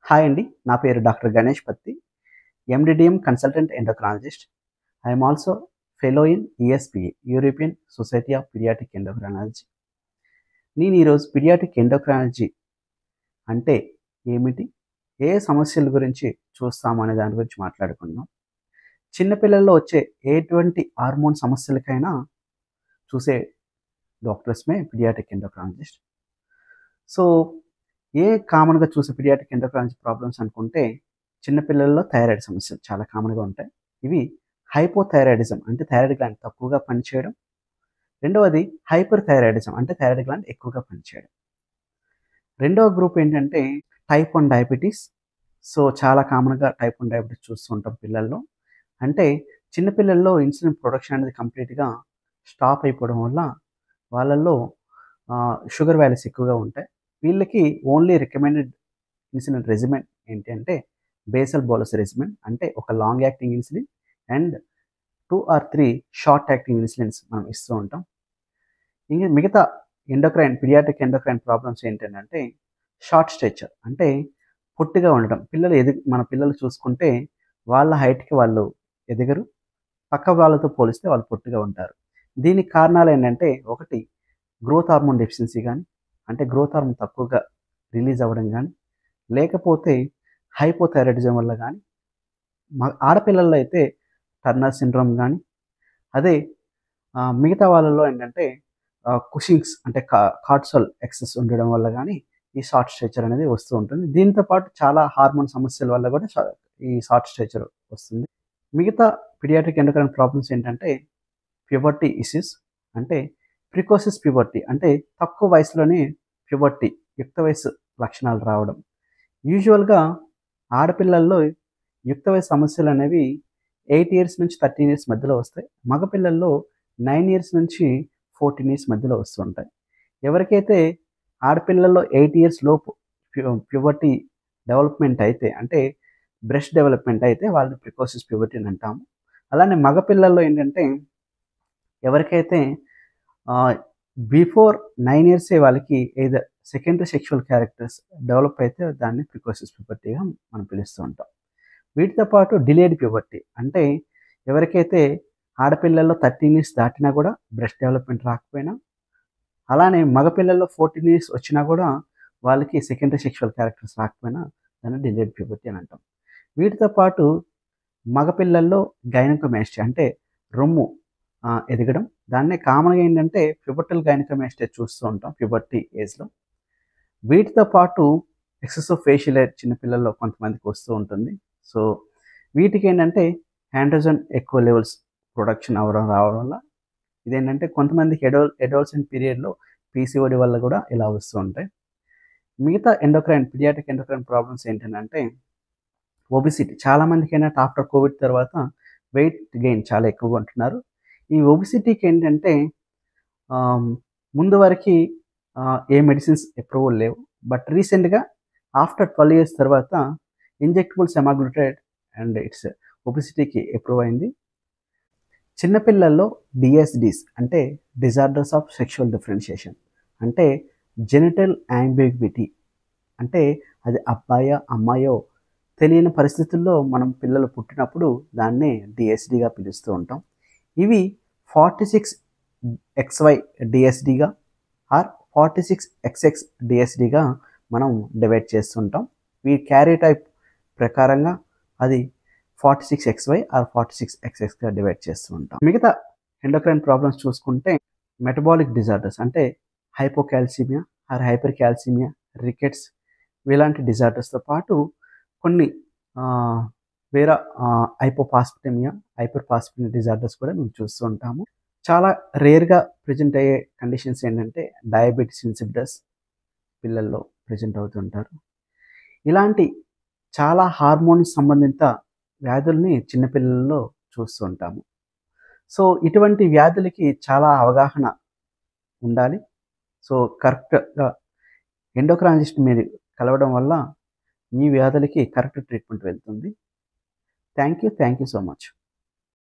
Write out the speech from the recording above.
Hi అండి. నా పేరు doctor Ganesh Patti. MDDM consultant endocrinologist. I am also fellow in ESPA European society of paediatric endocrinology. నేను ఈరోజు paediatric endocrinology అంటే ఏమిటి? ఏ సమస్యల గురించి చూస్తాము అనే దాని గురించి మాట్లాడుకుందాం. చిన్నపిల్లల్లో వచ్చే ఎటువంటి హార్మోన్ సమస్యలకైనా చూసే డాక్టర్స్‌మే పీడియాట్రిక్ ఎండోక్రైనాలజిస్ట్. సో, కామన్‌గా చూసే పీడియాట్రిక్ ఎండోక్రైనాలజీ ప్రాబ్లమ్స్ అనుకుంటే చిన్నపిల్లల్లో థైరాయిడ్ సమస్యలు చాలా కామన్‌గా ఉంటాయి. ఇవి హైపోథైరాయిడిజం అంటే థైరాయిడ్ గ్లాండ్ తక్కువగా పనిచేయడం. రెండవది హైపర్ థైరాయిడిజం అంటే థైరాయిడ్ గ్లాండ్ ఎక్కువగా పనిచేయడం. రెండవ గ్రూప్ ఏంటంటే టైప్ 1 డయాబెటిస్. సో, చాలా కామన్‌గా టైప్ 1 డయాబెటిస్ చూస్తూ ఉంటాం పిల్లల్లో. అంటే చిన్న పిల్లల్లో ఇన్సులిన్ ప్రొడక్షన్ అనేది కంప్లీట్‌గా స్టాప్ అయిపోవడం వల్ల వాళ్ళల్లో షుగర్ వాల్యూస్ ఎక్కువగా ఉంటాయి. వీళ్ళకి ఓన్లీ రికమెండెడ్ ఇన్సులిన్ రెజిమెన్ ఏంటి అంటే బేసల్ బోలస్ రెజిమెన్ అంటే ఒక long acting insulin and 2 or 3 short acting insulins మనం ఇస్తూ ఉంటాం. ఇంక మిగతా పీడియాట్రిక్ ఎండోక్రైన్ ప్రాబ్లమ్స్ ఏంటంటే షార్ట్ స్టేచర్ అంటే పొట్టిగా ఉండడం. మన పిల్లలు చూసుకుంటే వాళ్ళ హైట్‌కి వాళ్ళు ఎదగరు. పక్క వాళ్ళతో పోలిస్తే వాళ్ళు పొట్టిగా ఉంటారు. దీనికి కారణాలు ఏంటంటే ఒకటి గ్రోత్ హార్మోన్ డెఫిషియన్సీ గానీ, అంటే గ్రోత్ హార్మోన్ తక్కువగా రిలీజ్ అవ్వడం గానీ, లేకపోతే హైపోథైరాయిడిజం వల్ల గానీ, ఆడపిల్లల్లో అయితే టర్నర్ సిండ్రోమ్ గానీ, అదే మిగతా వాళ్ళలో ఏంటంటే కుషింగ్స్ అంటే కార్టిసోల్ ఎక్సెస్ ఉండడం వల్ల గానీ ఈ షార్ట్ స్ట్రెచర్ అనేది వస్తూ ఉంటుంది. దీంతో పాటు చాలా హార్మోన్ సమస్యల వల్ల కూడా ఈ షార్ట్ స్ట్రెచర్ వస్తుంది. మిగతా పీడియాట్రిక్ ఎండోక్రైన్ ప్రాబ్లమ్స్ ఏంటంటే ప్యూబర్టీ ఇష్యూస్ అంటే ప్రికోసిస్ ప్యూబర్టీ అంటే తక్కువ వయసులోనే ప్యూబర్టీ యుక్త వయసు లక్షణాలు రావడం. యూజువల్‌గా ఆడపిల్లల్లో యుక్త వయసు సమస్యలు అనేవి 8 ఇయర్స్ నుంచి 13 ఇయర్స్ మధ్యలో వస్తాయి. మగపిల్లల్లో 9 ఇయర్స్ నుంచి 14 ఇయర్స్ మధ్యలో వస్తూ ఉంటాయి. ఎవరికైతే ఆడపిల్లల్లో 8 ఇయర్స్ లోపు ప్యూబర్టీ డెవలప్‌మెంట్ అయితే అంటే బ్రెస్ట్ డెవలప్‌మెంట్ అయితే వాళ్ళని ప్రికోసిస్ ప్యూబర్టీ అని అంటాము. అలానే మగపిల్లల్లో ఏంటంటే ఎవరికైతే బిఫోర్ 9 ఇయర్సే వాళ్ళకి either secondary sexual characters develop అయితే దాన్ని ప్రికోసిస్ ప్యూబర్టీగా మనం పిలుస్తూ ఉంటాం. వీటితో పాటు డిలేడ్ ప్యూబర్టీ అంటే ఎవరికైతే ఆడపిల్లల్లో 13 ఇయర్స్ దాటినా కూడా బ్రెస్ట్ డెవలప్‌మెంట్ రాకపోయినా, అలానే మగపిల్లల్లో 14 ఇయర్స్ వచ్చినా కూడా వాళ్ళకి సెకండరీ సెక్షువల్ క్యారెక్టర్స్ రాకపోయినా దాన్ని డిలేడ్ ప్యూబర్టీ అని అంటాం. వీటితో పాటు మగపిల్లల్లో గైనకోమాస్టియా అంటే రొమ్ము ఎదగడం. దాన్నే కామన్‌గా ఏంటంటే ప్యూబర్టల్ గైనకోమాస్టియా చూస్తూ ఉంటాం ప్యూబర్టీ ఏజ్‌లో. వీటితో పాటు ఎక్సెసివ్ ఫేషియల్ హెయిర్ చిన్నపిల్లల్లో కొంతమందికి వస్తూ ఉంటుంది. సో, వీటికేంటంటే ఆండ్రోజన్ ఎక్కువ లెవెల్స్ ప్రొడక్షన్ రావడం వల్ల ఇదేంటంటే కొంతమందికి అడోలసెంట్ పీరియడ్‌లో పీసీఓడీ వల్ల కూడా ఇలా వస్తూ ఉంటాయి. మిగతా పీడియాట్రిక్ ఎండోక్రైన్ ప్రాబ్లమ్స్ ఏంటంటే ఒబెసిటీ. చాలామందికి ఏంటంటే ఆఫ్టర్ కోవిడ్ తర్వాత వెయిట్ గెయిన్ చాలా ఎక్కువగా ఉంటున్నారు. ఈ ఒబెసిటీకి ఏంటంటే ముందు వరకి ఏ మెడిసిన్స్ అప్రూవల్ లేవు. బట్ రీసెంట్‌గా ఆఫ్టర్ 12 ఇయర్స్ తర్వాత ఇంజెక్టబుల్ సెమాగ్లూటైడ్ అండ్ ఇట్స్ ఒబెసిటీకి అప్రూవ్ అయింది. చిన్నపిల్లల్లో డిఎస్డీస్ అంటే డిజార్డర్స్ ఆఫ్ సెక్షువల్ డిఫరెన్షియేషన్ అంటే జెనిటల్ యాంబిగ్విటీ అంటే అది అబ్బాయో అమ్మాయో తెలియని పరిస్థితుల్లో మనం పిల్లలు పుట్టినప్పుడు దాన్నే డిఎస్డీగా పిలుస్తూ ఉంటాం. ఇవి 46XY డిఎస్డీగా ఆర్ 46XX డిఎస్డీగా మనం డివైడ్ చేస్తుంటాం. క్యారీ టైప్ ప్రకారంగా అది 46XY ఆర్ 46XX డివైడ్ చేస్తూ ఉంటాం. మిగతా ఎండోక్రైన్ ప్రాబ్లమ్స్ చూసుకుంటే మెటబాలిక్ డిజార్డర్స్ అంటే హైపోకాల్సిమియా ఆర్ హైపర్ కాల్సిమియా, రికెట్స్ ఇలాంటి డిజార్డర్స్‌తో పాటు కొన్ని వేరే హైపోఫాస్ఫేటమియా, హైపర్ ఫాస్ఫేటమియా డిజార్డర్స్ కూడా మేము చూస్తూ ఉంటాము. చాలా రేర్‌గా ప్రెజెంట్ అయ్యే కండిషన్స్ ఏంటంటే డయాబెటిస్ ఇన్సిపిడస్ పిల్లల్లో ప్రెజెంట్ అవుతుంటారు. ఇలాంటి చాలా హార్మోన్ సంబంధిత వ్యాధుల్ని చిన్నపిల్లల్లో చూస్తూ ఉంటాము. సో, ఇటువంటి వ్యాధులకి చాలా అవగాహన ఉండాలి. సో, కరెక్ట్‌గా ఎండోక్రైనాలజిస్ట్ మీరు కలవడం వల్ల మీ వ్యాధులకి కరెక్ట్ ట్రీట్మెంట్ వెళ్తుంది. Thank you so much.